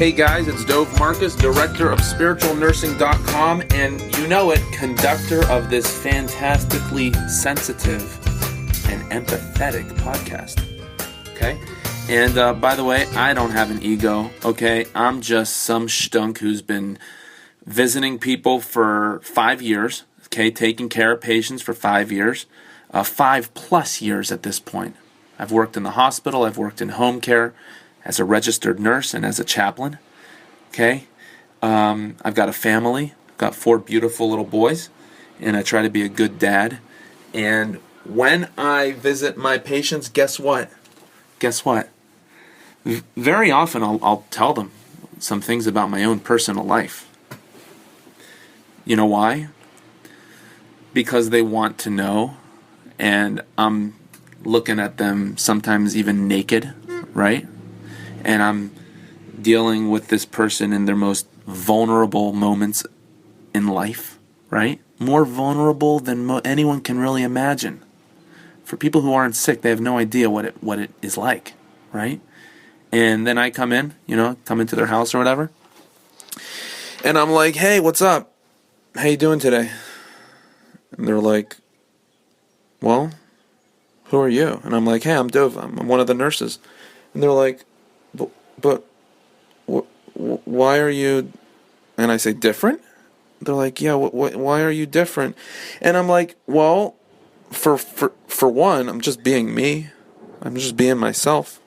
Hey guys, it's Dove Marcus, director of spiritualnursing.com, and you know it, conductor of this fantastically sensitive and empathetic podcast. Okay? And by the way, I don't have an ego, okay? I'm just some stunk who's been visiting people for 5 years, okay? Taking care of patients for 5 years, 5+ years at this point. I've worked in the hospital, I've worked in home care, as a registered nurse and as a chaplain, okay? I've got a family, I've got 4 beautiful little boys, and I try to be a good dad. And when I visit my patients, guess what? Very often I'll tell them some things about my own personal life. You know why? Because they want to know, and I'm looking at them sometimes even naked, right? And I'm dealing with this person in their most vulnerable moments in life, right? More vulnerable than anyone can really imagine. For people who aren't sick, they have no idea what it is like, right? And then I come into their house or whatever, and I'm like, hey, what's up? How you doing today? And they're like, well, who are you? And I'm like, hey, I'm Dove. I'm one of the nurses. And they're like, but why are you? And I say, different? They're like, yeah, why are you different? And I'm like, well, for one, I'm just being me. I'm just being myself.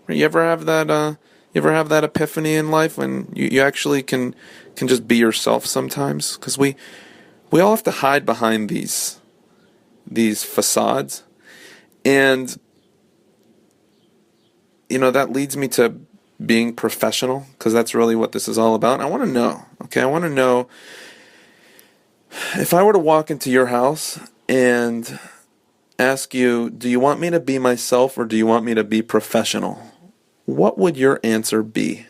You ever have that epiphany in life when you actually can just be yourself sometimes? Because we all have to hide behind these facades. And that leads me to being professional, because that's really what this is all about. I want to know, okay? I want to know, if I were to walk into your house and ask you, do you want me to be myself or do you want me to be professional? What would your answer be?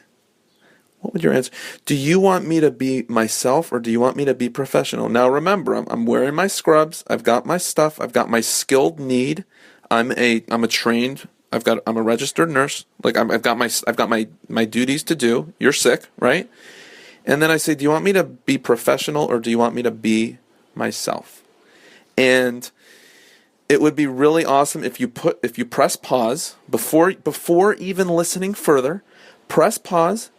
What would your answer? Do you want me to be myself or do you want me to be professional? Now remember, I'm wearing my scrubs. I've got my stuff. I've got my skilled need. I'm a trained. I'm a registered nurse. Like I've got my duties to do. You're sick, right? And then I say, do you want me to be professional or do you want me to be myself? And it would be really awesome if you press pause before even listening further. Press pause,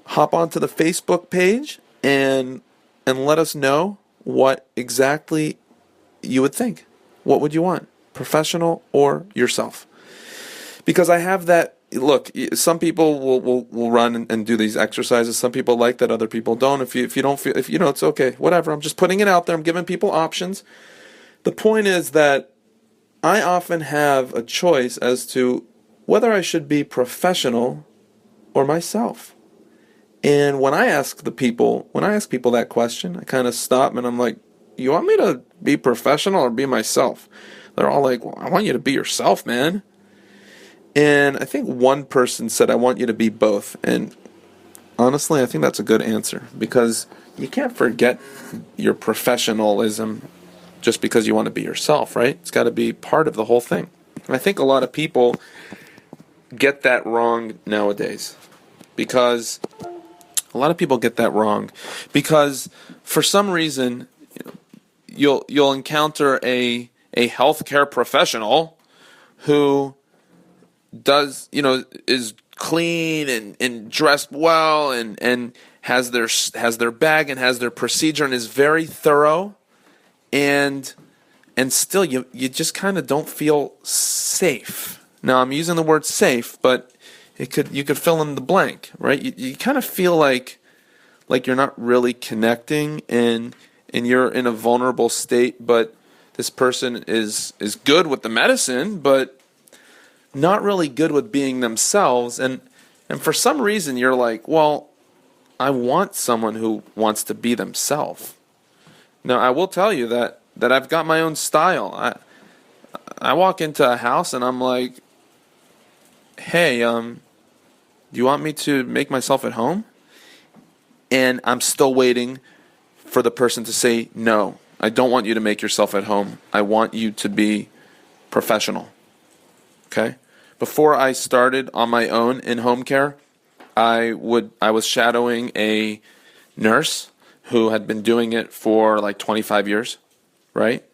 hop onto the Facebook page, and let us know what exactly you would think. What would you want? Professional or yourself? Because I have that. Look, some people will run and do these exercises. Some people like that, other people don't. If you don't feel, it's okay. Whatever. I'm just putting it out there. I'm giving people options. The point is that I often have a choice as to whether I should be professional or myself. And when I ask people that question, I kind of stop and I'm like, you want me to be professional or be myself? They're all like, well, I want you to be yourself, man. And I think one person said, I want you to be both. And honestly, I think that's a good answer, because you can't forget your professionalism just because you want to be yourself, right? It's got to be part of the whole thing. And I think a lot of people get that wrong nowadays, because for some reason, you'll encounter a healthcare professional who does, is clean and dressed well and has their bag and has their procedure and is very thorough, and still you just kind of don't feel safe. Now I'm using the word safe, but you could fill in the blank, right? You kind of feel like you're not really connecting and you're in a vulnerable state, but this person is good with the medicine, but not really good with being themselves, and for some reason you're like, well, I want someone who wants to be themselves. Now I will tell you that I've got my own style. I walk into a house and I'm like, hey, do you want me to make myself at home? And I'm still waiting for the person to say, no, I don't want you to make yourself at home. I want you to be professional. Okay? Before I started on my own in home care, I was shadowing a nurse who had been doing it for like 25 years, right?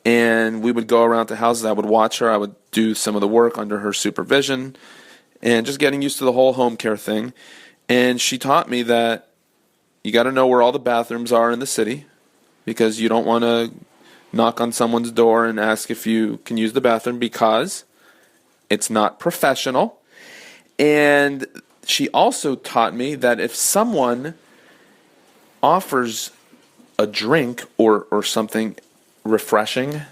And we would go around to houses. I would watch her. I would do some of the work under her supervision and just getting used to the whole home care thing. And she taught me that you got to know where all the bathrooms are in the city, because you don't want to knock on someone's door and ask if you can use the bathroom, because it's not professional. And she also taught me that if someone offers a drink or something refreshing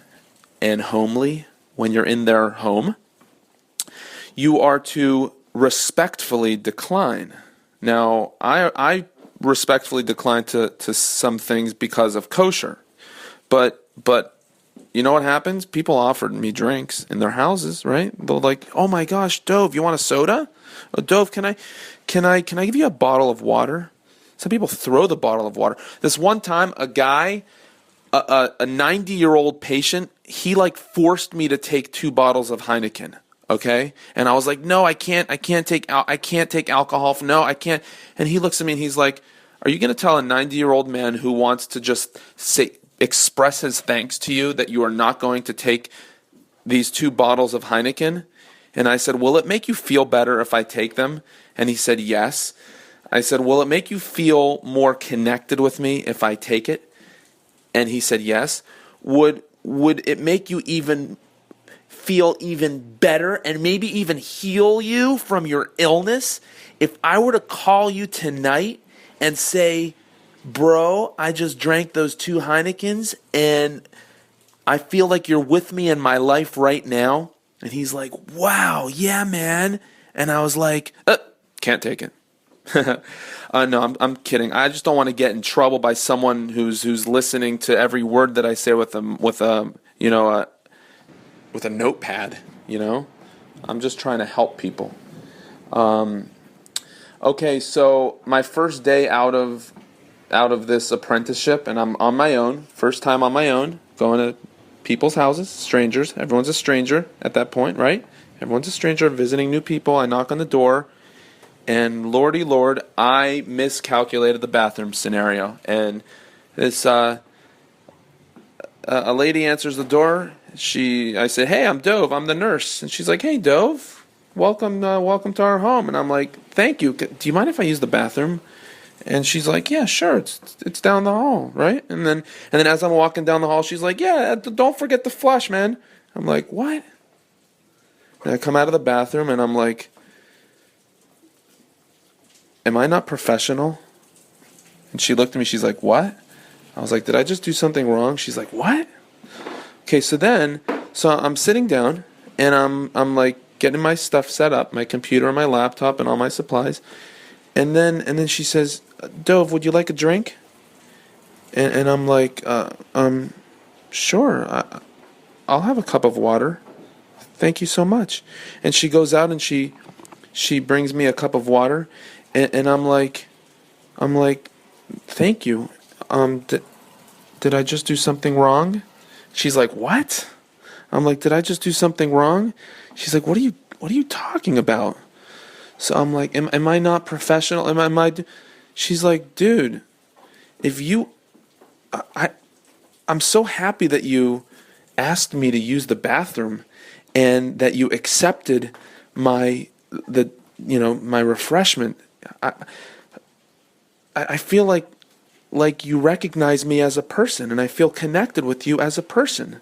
and homely when you're in their home, you are to respectfully decline. Now, I respectfully decline to some things because of kosher, but you know what happens? People offered me drinks in their houses, right? They're like, "Oh my gosh, Dove, you want a soda? Oh, Dove, can I give you a bottle of water?" Some people throw the bottle of water. This one time, a guy, a 90-year-old patient, he like forced me to take 2 bottles of Heineken. Okay, and I was like, "No, I can't take alcohol. No, I can't." And he looks at me and he's like, "Are you going to tell a 90-year-old man who wants to just express his thanks to you that you are not going to take these 2 bottles of Heineken?" And I said, "Will it make you feel better if I take them?" And he said, "Yes." I said, "Will it make you feel more connected with me if I take it?" And he said, "Yes." Would it make you feel even better and maybe even heal you from your illness if I were to call you tonight and say, "Bro, I just drank those 2 Heinekens and I feel like you're with me in my life right now"? And he's like, "Wow, yeah, man." And I was like, "Can't take it." No, I'm kidding. I just don't want to get in trouble by someone who's listening to every word that I say with a notepad. I'm just trying to help people. Okay, so my first day out of this apprenticeship, and I'm on my own. First time on my own, going to people's houses, strangers. Everyone's a stranger at that point, right? Everyone's a stranger, visiting new people. I knock on the door, and lordy lord, I miscalculated the bathroom scenario. And this a lady answers the door. I say, "Hey, I'm Dove. I'm the nurse." And she's like, "Hey, Dove, welcome to our home." And I'm like, "Thank you. Do you mind if I use the bathroom?" And she's like, "Yeah, sure. It's down the hall, right?" And then as I'm walking down the hall, she's like, "Yeah, don't forget to flush, man." I'm like, "What?" And I come out of the bathroom and I'm like, "Am I not professional?" And she looked at me. She's like, "What?" I was like, "Did I just do something wrong?" She's like, "What?" Okay, so I'm sitting down and I'm like getting my stuff set up, my computer and my laptop and all my supplies. And then she says, "Dove, would you like a drink?" And I'm like, "Sure. I'll have a cup of water. Thank you so much." And she goes out and she brings me a cup of water, and I'm like, "Thank you. Did I just do something wrong?" She's like, "What?" I'm like, "Did I just do something wrong?" She's like, What are you talking about?" So I'm like, am I not professional? Am I? She's like, "Dude, I'm so happy that you asked me to use the bathroom and that you accepted my refreshment. I feel like you recognize me as a person, and I feel connected with you as a person."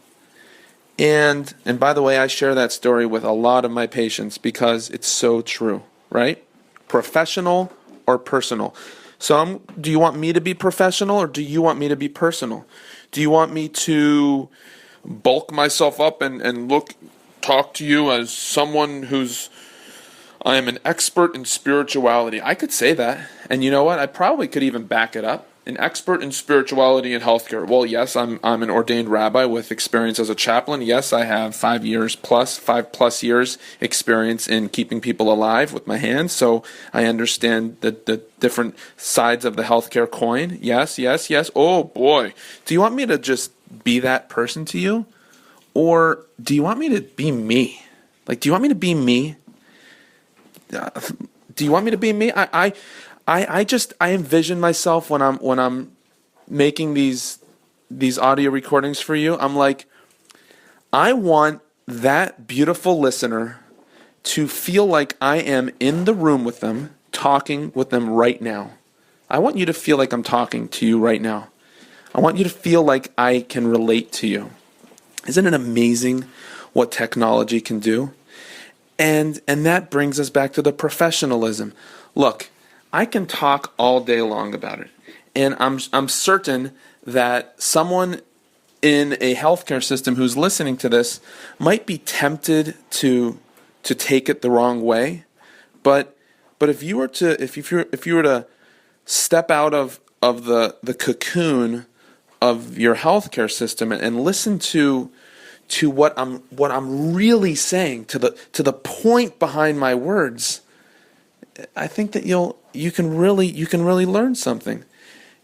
And by the way, I share that story with a lot of my patients because it's so true, right? Professional or personal. So do you want me to be professional or do you want me to be personal? Do you want me to bulk myself up and talk to you as someone I am an expert in spirituality? I could say that. And you know what? I probably could even back it up. An expert in spirituality and healthcare. Well, yes, I'm an ordained rabbi with experience as a chaplain. Yes, I have 5 plus years experience in keeping people alive with my hands. So I understand the different sides of the healthcare coin. Yes. Oh boy. Do you want me to just be that person to you? Or do you want me to be me? Like, do you want me to be me? Do you want me to be me? I envision myself when I'm making these audio recordings for you. I'm like, I want that beautiful listener to feel like I am in the room with them, talking with them right now. I want you to feel like I'm talking to you right now. I want you to feel like I can relate to you. Isn't it amazing what technology can do? And that brings us back to the professionalism. Look, I can talk all day long about it. And I'm certain that someone in a healthcare system who's listening to this might be tempted to take it the wrong way. But if you were to step out of the cocoon of your healthcare system and listen to what I'm really saying, to the point behind my words, I think that you can really learn something.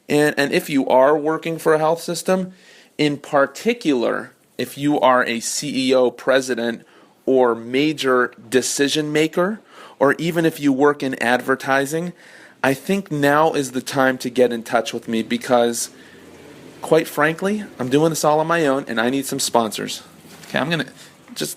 And if you are working for a health system, in particular, if you are a CEO, president, or major decision maker, or even if you work in advertising, I think now is the time to get in touch with me, because quite frankly, I'm doing this all on my own and I need some sponsors. Okay, that's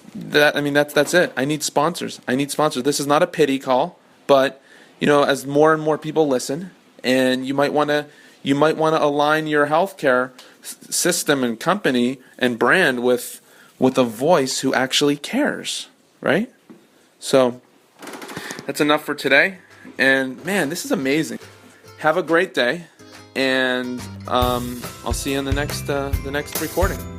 it. I need sponsors. This is not a pity call, but as more and more people listen, and you might want to align your healthcare system and company and brand with a voice who actually cares, right? So that's enough for today. And man, this is amazing. Have a great day, and I'll see you in the next recording.